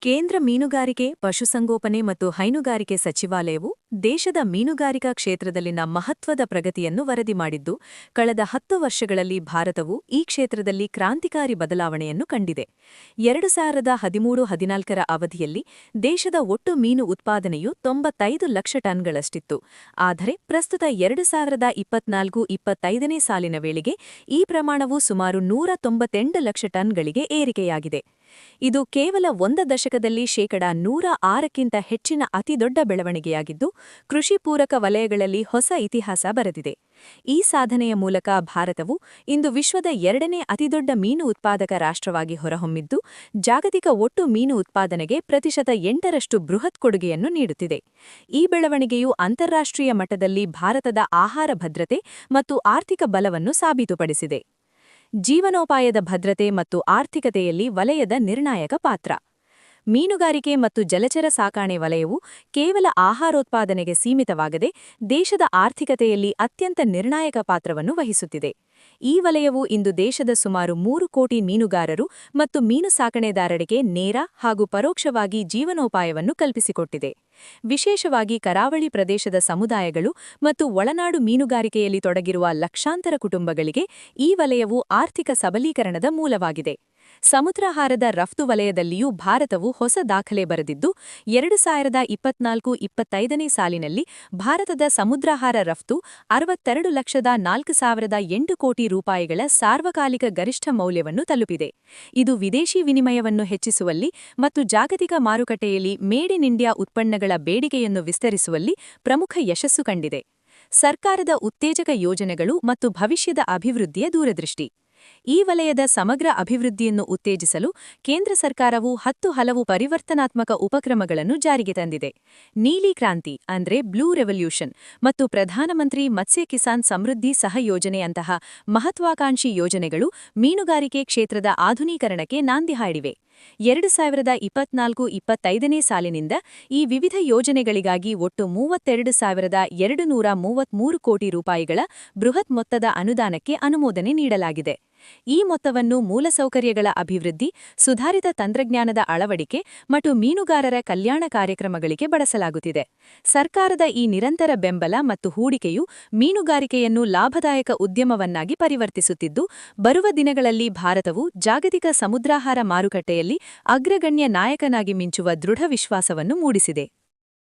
ಕೇಂದ್ರ ಮೀನುಗಾರಿಕೆ, ಪಶುಸಂಗೋಪನೆ ಮತ್ತು ಹೈನುಗಾರಿಕೆ ಸಚಿವಾಲಯವು ದೇಶದ ಮೀನುಗಾರಿಕಾ ಕ್ಷೇತ್ರದಲ್ಲಿನ ಮಹತ್ವದ ಪ್ರಗತಿಯನ್ನು ವರದಿ ಮಾಡಿದ್ದು, ಕಳೆದ 10 ವರ್ಷಗಳಲ್ಲಿ ಭಾರತವು ಈ ಕ್ಷೇತ್ರದಲ್ಲಿ ಕ್ರಾಂತಿಕಾರಿ ಬದಲಾವಣೆಯನ್ನು ಕಂಡಿದೆ. 2013-14ರ ಅವಧಿಯಲ್ಲಿ ದೇಶದ ಒಟ್ಟು ಮೀನು ಉತ್ಪಾದನೆಯು 95 ಲಕ್ಷ ಟನ್ಗಳಷ್ಟಿತ್ತು. ಆದರೆ ಪ್ರಸ್ತುತ 2024-25ನೇ ಸಾಲಿನ ವೇಳೆಗೆ ಈ ಪ್ರಮಾಣವು ಸುಮಾರು 198 ಲಕ್ಷ ಟನ್ಗಳಿಗೆ ಏರಿಕೆಯಾಗಿದೆ. ಇದು ಕೇವಲ 1 ದಶಕದಲ್ಲಿ ಶೇಕಡಾ 106ಕ್ಕಿಂತ ಹೆಚ್ಚಿನ ಅತಿದೊಡ್ಡ ಬೆಳವಣಿಗೆಯಾಗಿದ್ದು, ಕೃಷಿ ಪೂರಕ ವಲಯಗಳಲ್ಲಿ ಹೊಸ ಇತಿಹಾಸ ಬರೆದಿದೆ. ಈ ಸಾಧನೆಯ ಮೂಲಕ ಭಾರತವು ಇಂದು ವಿಶ್ವದ 2ನೇ ಅತಿದೊಡ್ಡ ಮೀನು ಉತ್ಪಾದಕ ರಾಷ್ಟ್ರವಾಗಿ ಹೊರಹೊಮ್ಮಿದ್ದು, ಜಾಗತಿಕ ಒಟ್ಟು ಮೀನು ಉತ್ಪಾದನೆಗೆ ಪ್ರತಿಶತ 8ರಷ್ಟು ಬೃಹತ್ ಕೊಡುಗೆಯನ್ನು ನೀಡುತ್ತಿದೆ. ಈ ಬೆಳವಣಿಗೆಯು ಅಂತಾರಾಷ್ಟ್ರೀಯ ಮಟ್ಟದಲ್ಲಿ ಭಾರತದ ಆಹಾರ ಭದ್ರತೆ ಮತ್ತು ಆರ್ಥಿಕ ಬಲವನ್ನು ಸಾಬೀತುಪಡಿಸಿದೆ. ಜೀವನೋಪಾಯದ ಭದ್ರತೆ ಮತ್ತು ಆರ್ಥಿಕತೆಯಲ್ಲಿ ವಲಯದ ನಿರ್ಣಾಯಕ ಪಾತ್ರ. ಮೀನುಗಾರಿಕೆ ಮತ್ತು ಜಲಚರ ಸಾಕಾಣೆ ವಲಯವು ಕೇವಲ ಆಹಾರೋತ್ಪಾದನೆಗೆ ಸೀಮಿತವಾಗದೆ ದೇಶದ ಆರ್ಥಿಕತೆಯಲ್ಲಿ ಅತ್ಯಂತ ನಿರ್ಣಾಯಕ ಪಾತ್ರವನ್ನು ವಹಿಸುತ್ತಿದೆ. ಈ ವಲಯವು ಇಂದು ದೇಶದ ಸುಮಾರು 3 ಕೋಟಿ ಮೀನುಗಾರರು ಮತ್ತು ಮೀನು ಸಾಕಣೆದಾರರಿಗೆ ನೇರ ಹಾಗೂ ಪರೋಕ್ಷವಾಗಿ ಜೀವನೋಪಾಯವನ್ನು ಕಲ್ಪಿಸಿಕೊಟ್ಟಿದೆ. ವಿಶೇಷವಾಗಿ ಕರಾವಳಿ ಪ್ರದೇಶದ ಸಮುದಾಯಗಳು ಮತ್ತು ಒಳನಾಡು ಮೀನುಗಾರಿಕೆಯಲ್ಲಿ ತೊಡಗಿರುವ ಲಕ್ಷಾಂತರ ಕುಟುಂಬಗಳಿಗೆ ಈ ವಲಯವು ಆರ್ಥಿಕ ಸಬಲೀಕರಣದ ಮೂಲವಾಗಿದೆ. ಸಮುದ್ರಾಹಾರದ ರಫ್ತು ವಲಯದಲ್ಲಿಯೂ ಭಾರತವು ಹೊಸ ದಾಖಲೆ ಬರೆದಿದ್ದು, 2024-25ನೇ ಸಾಲಿನಲ್ಲಿ ಭಾರತದ ಸಮುದ್ರಾಹಾರ ರಫ್ತು 62,04,008 ಕೋಟಿ ರೂಪಾಯಿಗಳ ಸಾರ್ವಕಾಲಿಕ ಗರಿಷ್ಠ ಮೌಲ್ಯವನ್ನು ತಲುಪಿದೆ. ಇದು ವಿದೇಶಿ ವಿನಿಮಯವನ್ನು ಹೆಚ್ಚಿಸುವಲ್ಲಿ ಮತ್ತು ಜಾಗತಿಕ ಮಾರುಕಟ್ಟೆಯಲ್ಲಿ ಮೇಡ್ ಇನ್ ಇಂಡಿಯಾ ಉತ್ಪನ್ನಗಳ ಬೇಡಿಕೆಯನ್ನು ವಿಸ್ತರಿಸುವಲ್ಲಿ ಪ್ರಮುಖ ಯಶಸ್ಸು ಕಂಡಿದೆ. ಸರ್ಕಾರದ ಉತ್ತೇಜಕ ಯೋಜನೆಗಳು ಮತ್ತು ಭವಿಷ್ಯದ ಅಭಿವೃದ್ಧಿಯ ದೂರದೃಷ್ಟಿ. ಈ ವಲಯದ ಸಮಗ್ರ ಅಭಿವೃದ್ಧಿಯನ್ನು ಉತ್ತೇಜಿಸಲು ಕೇಂದ್ರ ಸರ್ಕಾರವು 10 ಹಲವು ಪರಿವರ್ತನಾತ್ಮಕ ಉಪಕ್ರಮಗಳನ್ನು ಜಾರಿಗೆ ತಂದಿದೆ. ನೀಲಿ ಕ್ರಾಂತಿ ಅಂದ್ರೆ ಬ್ಲೂ ರೆವಲ್ಯೂಷನ್ ಮತ್ತು ಪ್ರಧಾನಮಂತ್ರಿ ಮತ್ಸ್ಯ ಕಿಸಾನ್ ಸಮೃದ್ಧಿ ಸಹಯೋಜನೆಯಂತಹ ಮಹತ್ವಾಕಾಂಕ್ಷಿ ಯೋಜನೆಗಳು ಮೀನುಗಾರಿಕೆ ಕ್ಷೇತ್ರದ ಆಧುನೀಕರಣಕ್ಕೆ ನಾಂದಿ ಹಾಡಿವೆ. 2024-25ನೇ ಸಾಲಿನಿಂದ ಈ ವಿವಿಧ ಯೋಜನೆಗಳಿಗಾಗಿ ಒಟ್ಟು 32,233 ಕೋಟಿ ರೂಪಾಯಿಗಳ ಬೃಹತ್ ಮೊತ್ತದ ಅನುದಾನಕ್ಕೆ ಅನುಮೋದನೆ ನೀಡಲಾಗಿದೆ. ಈ ಮೊತ್ತವನ್ನು ಮೂಲಸೌಕರ್ಯಗಳ ಅಭಿವೃದ್ಧಿ, ಸುಧಾರಿತ ತಂತ್ರಜ್ಞಾನದ ಅಳವಡಿಕೆ ಮತ್ತು ಮೀನುಗಾರರ ಕಲ್ಯಾಣ ಕಾರ್ಯಕ್ರಮಗಳಿಗೆ ಬಳಸಲಾಗುತ್ತಿದೆ. ಸರ್ಕಾರದ ಈ ನಿರಂತರ ಬೆಂಬಲ ಮತ್ತು ಹೂಡಿಕೆಯು ಮೀನುಗಾರಿಕೆಯನ್ನು ಲಾಭದಾಯಕ ಉದ್ಯಮವನ್ನಾಗಿ ಪರಿವರ್ತಿಸುತ್ತಿದ್ದು, ಬರುವ ದಿನಗಳಲ್ಲಿ ಭಾರತವು ಜಾಗತಿಕ ಸಮುದ್ರಾಹಾರ ಮಾರುಕಟ್ಟೆಯಲ್ಲಿ ಅಗ್ರಗಣ್ಯ ನಾಯಕನಾಗಿ ಮಿಂಚುವ ದೃಢ ವಿಶ್ವಾಸವನ್ನು ಮೂಡಿಸಿದೆ.